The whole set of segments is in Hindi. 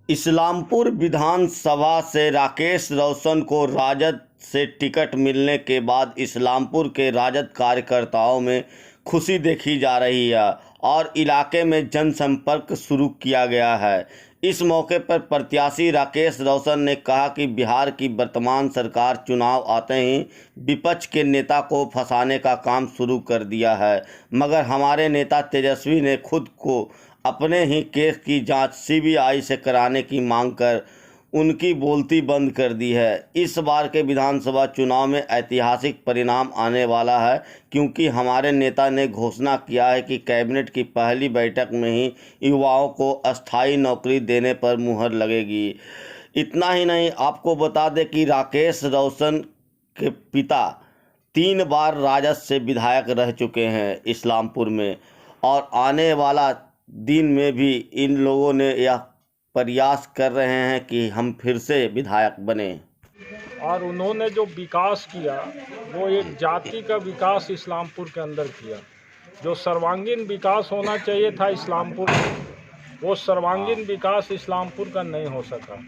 इस्लामपुर विधानसभा से राकेश रोशन को राजद से टिकट मिलने के बाद इस्लामपुर के राजद कार्यकर्ताओं में खुशी देखी जा रही है और इलाके में जनसंपर्क शुरू किया गया है। इस मौके पर प्रत्याशी राकेश रोशन ने कहा कि बिहार की वर्तमान सरकार चुनाव आते ही विपक्ष के नेता को फंसाने का काम शुरू कर दिया है, मगर हमारे नेता तेजस्वी ने खुद को अपने ही केस की जांच सीबीआई से कराने की मांग कर उनकी बोलती बंद कर दी है। इस बार के विधानसभा चुनाव में ऐतिहासिक परिणाम आने वाला है, क्योंकि हमारे नेता ने घोषणा किया है कि कैबिनेट की पहली बैठक में ही युवाओं को अस्थायी नौकरी देने पर मुहर लगेगी। इतना ही नहीं, आपको बता दें कि राकेश रोशन के पिता 3 बार राजद से विधायक रह चुके हैं इस्लामपुर में, और आने वाला दिन में भी इन लोगों ने यह प्रयास कर रहे हैं कि हम फिर से विधायक बने। और उन्होंने जो विकास किया वो एक जाति का विकास इस्लामपुर के अंदर किया। जो सर्वांगीण विकास होना चाहिए था इस्लामपुर में, वो सर्वांगीण विकास इस्लामपुर का नहीं हो सका।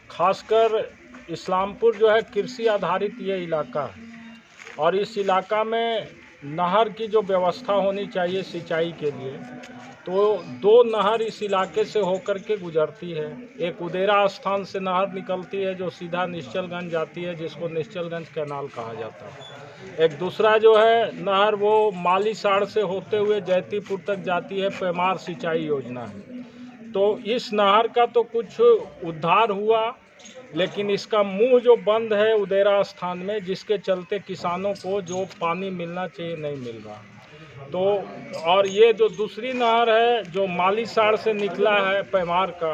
खासकर इस्लामपुर जो है कृषि आधारित ये इलाका है, और इस इलाका में नहर की जो व्यवस्था होनी चाहिए सिंचाई के लिए, तो 2 नहर इस इलाके से होकर के गुजरती है। एक उदेरा स्थान से नहर निकलती है जो सीधा निश्चलगंज जाती है, जिसको निश्चलगंज कैनाल कहा जाता है। एक दूसरा जो है नहर वो मालीसाड़ से होते हुए जैतीपुर तक जाती है, पैमार सिंचाई योजना है। तो इस नहर का तो कुछ उद्धार हुआ, लेकिन इसका मुंह जो बंद है उदेरा स्थान में, जिसके चलते किसानों को जो पानी मिलना चाहिए नहीं मिल रहा। तो और ये जो दूसरी नहर है जो मालीसाड़ से निकला है पैमार का,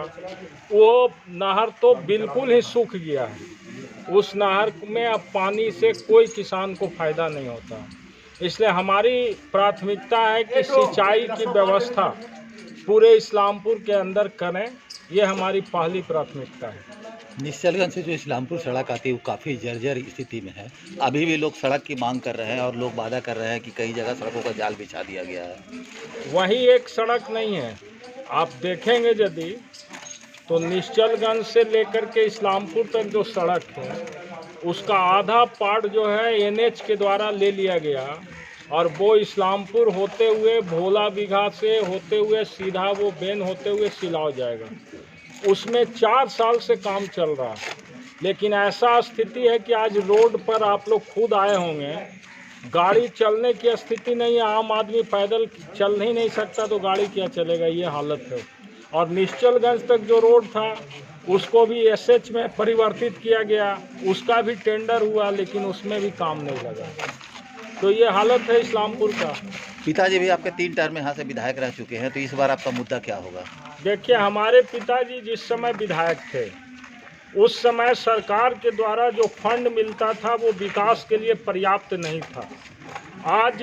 वो नहर तो बिल्कुल ही सूख गया है। उस नहर में अब पानी से कोई किसान को फ़ायदा नहीं होता। इसलिए हमारी प्राथमिकता है कि सिंचाई की व्यवस्था पूरे इस्लामपुर के अंदर करें, ये हमारी पहली प्राथमिकता है। निश्चलगंज से जो इस्लामपुर सड़क आती है वो काफ़ी जर्जर स्थिति में है। अभी भी लोग सड़क की मांग कर रहे हैं और लोग वादा कर रहे हैं कि कई जगह सड़कों का जाल बिछा दिया गया है। वहीं एक सड़क नहीं है, आप देखेंगे यदि तो निश्चलगंज से लेकर के इस्लामपुर तक जो सड़क है उसका आधा पार्ट जो है एनएच के द्वारा ले लिया गया, और वो इस्लामपुर होते हुए भोला बिघा से होते हुए सीधा वो बेन होते हुए सिलाव जाएगा। उसमें 4 साल से काम चल रहा है, लेकिन ऐसा स्थिति है कि आज रोड पर आप लोग खुद आए होंगे, गाड़ी चलने की स्थिति नहीं है। आम आदमी पैदल चल ही नहीं सकता तो गाड़ी क्या चलेगा, ये हालत है। और निश्चलगंज तक जो रोड था उसको भी एसएच में परिवर्तित किया गया, उसका भी टेंडर हुआ, लेकिन उसमें भी काम नहीं लगा। तो ये हालत है इस्लामपुर का। पिताजी भी आपके 3 टर्म यहाँ से विधायक रह चुके हैं, तो इस बार आपका मुद्दा क्या होगा? देखिए, हमारे पिताजी जिस समय विधायक थे उस समय सरकार के द्वारा जो फंड मिलता था वो विकास के लिए पर्याप्त नहीं था। आज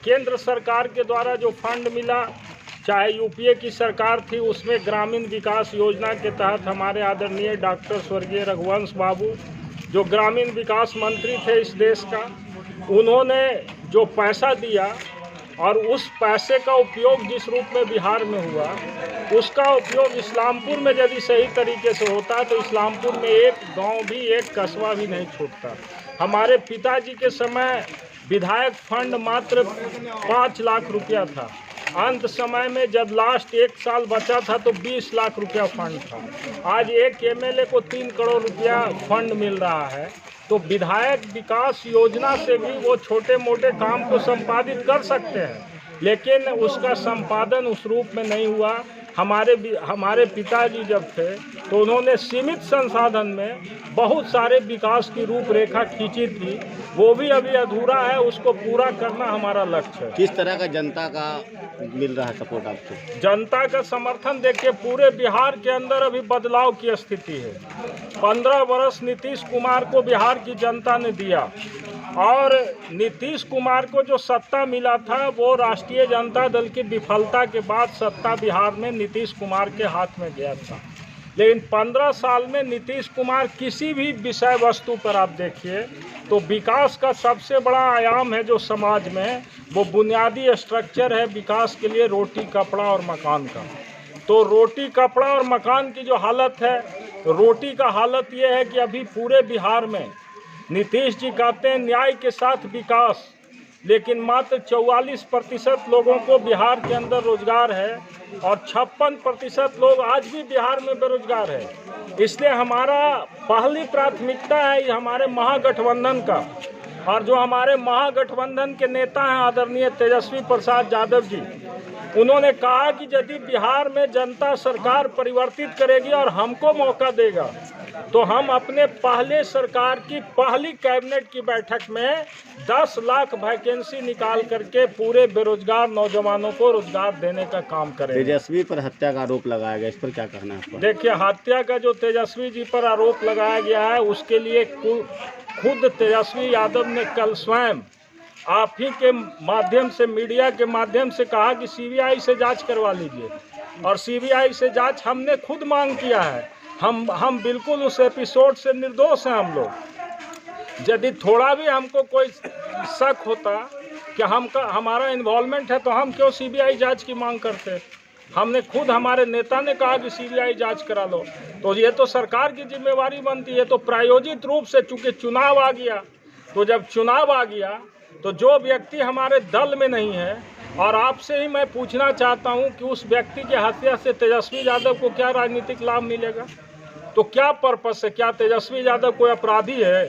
केंद्र सरकार के द्वारा जो फंड मिला, चाहे यूपीए की सरकार थी, उसमें ग्रामीण विकास योजना के तहत हमारे आदरणीय डॉक्टर स्वर्गीय रघुवंश बाबू जो ग्रामीण विकास मंत्री थे इस देश का, उन्होंने जो पैसा दिया और उस पैसे का उपयोग जिस रूप में बिहार में हुआ, उसका उपयोग इस्लामपुर में यदि सही तरीके से होता तो इस्लामपुर में एक गांव भी, एक कस्बा भी नहीं छूटता। हमारे पिताजी के समय विधायक फंड मात्र 5 लाख रुपया था। अंत समय में जब लास्ट 1 साल बचा था तो 20 लाख रुपया फंड था। आज एक एमएलए को 3 करोड़ रुपया फंड मिल रहा है। तो विधायक विकास योजना से भी वो छोटे मोटे काम को संपादित कर सकते हैं, लेकिन उसका संपादन उस रूप में नहीं हुआ। हमारे पिताजी जब थे तो उन्होंने सीमित संसाधन में बहुत सारे विकास की रूपरेखा खींची थी, वो भी अभी अधूरा है, उसको पूरा करना हमारा लक्ष्य है। किस तरह का जनता का मिल रहा है सपोर्ट आपको? जनता का समर्थन देखिए, पूरे बिहार के अंदर अभी बदलाव की स्थिति है। 15 वर्ष नीतीश कुमार को बिहार की जनता ने दिया, और नीतीश कुमार को जो सत्ता मिला था वो राष्ट्रीय जनता दल की विफलता के बाद सत्ता बिहार में नीतीश कुमार के हाथ में गया था। लेकिन 15 साल में नीतीश कुमार किसी भी विषय वस्तु पर आप देखिए तो विकास का सबसे बड़ा आयाम है जो समाज में, वो बुनियादी स्ट्रक्चर है विकास के लिए, रोटी कपड़ा और मकान का। तो रोटी, कपड़ा और मकान की जो हालत है, रोटी का हालत ये है कि अभी पूरे बिहार में नीतीश जी कहते हैं न्याय के साथ विकास, लेकिन मात्र 44% लोगों को बिहार के अंदर रोजगार है और 56% लोग आज भी बिहार में बेरोजगार है। इसलिए हमारा पहली प्राथमिकता है हमारे महागठबंधन का, और जो हमारे महागठबंधन के नेता हैं आदरणीय तेजस्वी प्रसाद यादव जी, उन्होंने कहा कि यदि बिहार में जनता सरकार परिवर्तित करेगी और हमको मौका देगा तो हम अपने पहले सरकार की पहली कैबिनेट की बैठक में 10 लाख वैकेंसी निकाल करके पूरे बेरोजगार नौजवानों को रोजगार देने का काम करेंगे। तेजस्वी पर हत्या का आरोप लगाया गया, इस पर क्या कहना है आपका? देखिए, हत्या का जो तेजस्वी जी पर आरोप लगाया गया है उसके लिए खुद तेजस्वी यादव ने कल स्वयं आप ही के माध्यम से, मीडिया के माध्यम से कहा कि सीबीआई से जांच करवा लीजिए, और सीबीआई से जांच हमने खुद मांग किया है। हम बिल्कुल उस एपिसोड से निर्दोष हैं हम लोग। यदि थोड़ा भी हमको कोई शक होता कि हमारा इन्वॉल्वमेंट है तो हम क्यों सीबीआई जांच की मांग करते? हमने खुद, हमारे नेता ने कहा कि सीबीआई जांच करा लो, तो ये तो सरकार की जिम्मेवारी बनती है। तो प्रायोजित रूप से चूंकि चुनाव आ गया, तो जब चुनाव आ गया तो जो व्यक्ति हमारे दल में नहीं है, और आपसे ही मैं पूछना चाहता हूं कि उस व्यक्ति की हत्या से तेजस्वी यादव को क्या राजनीतिक लाभ मिलेगा? तो क्या पर्पस है? क्या तेजस्वी यादव कोई अपराधी है?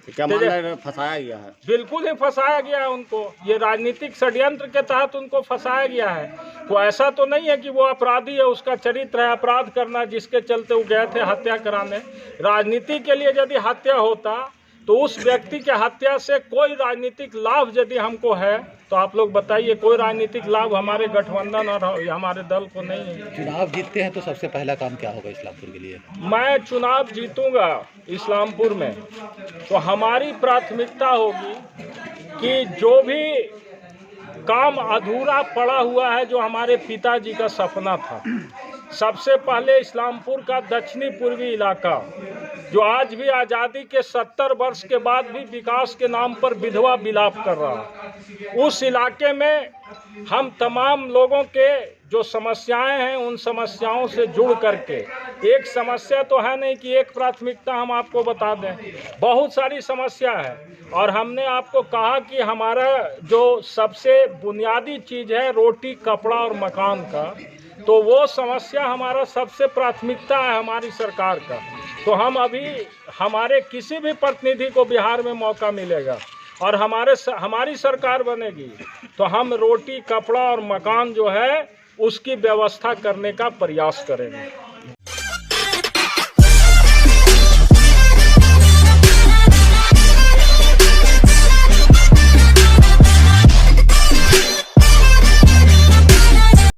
क्या मान रहे हैं फंसाया गया है? बिल्कुल ही फंसाया गया है उनको। ये राजनीतिक षड्यंत्र के तहत उनको फंसाया गया है। तो ऐसा तो नहीं है कि वो अपराधी है, उसका चरित्र है अपराध करना, जिसके चलते वो गए थे हत्या कराने। राजनीति के लिए यदि हत्या होता तो उस व्यक्ति के हत्या से कोई राजनीतिक लाभ यदि हमको है तो आप लोग बताइए। कोई राजनीतिक लाभ हमारे गठबंधन और हमारे दल को नहीं है। चुनाव जीतते हैं तो सबसे पहला काम क्या होगा इस्लामपुर के लिए? मैं चुनाव जीतूंगा इस्लामपुर में तो हमारी प्राथमिकता होगी कि जो भी काम अधूरा पड़ा हुआ है, जो हमारे पिताजी का सपना था, सबसे पहले इस्लामपुर का दक्षिणी पूर्वी इलाका, जो आज भी आज़ादी के 70 वर्ष के बाद भी विकास के नाम पर विधवा विलाप कर रहा है, उस इलाके में हम तमाम लोगों के जो समस्याएं हैं उन समस्याओं से जुड़ करके, एक समस्या तो है नहीं कि एक प्राथमिकता हम आपको बता दें, बहुत सारी समस्या है। और हमने आपको कहा कि हमारा जो सबसे बुनियादी चीज़ है रोटी, कपड़ा और मकान का, तो वो समस्या हमारा सबसे प्राथमिकता है हमारी सरकार का। तो हम अभी, हमारे किसी भी प्रतिनिधि को बिहार में मौका मिलेगा और हमारी सरकार बनेगी तो हम रोटी, कपड़ा और मकान जो है उसकी व्यवस्था करने का प्रयास करेंगे।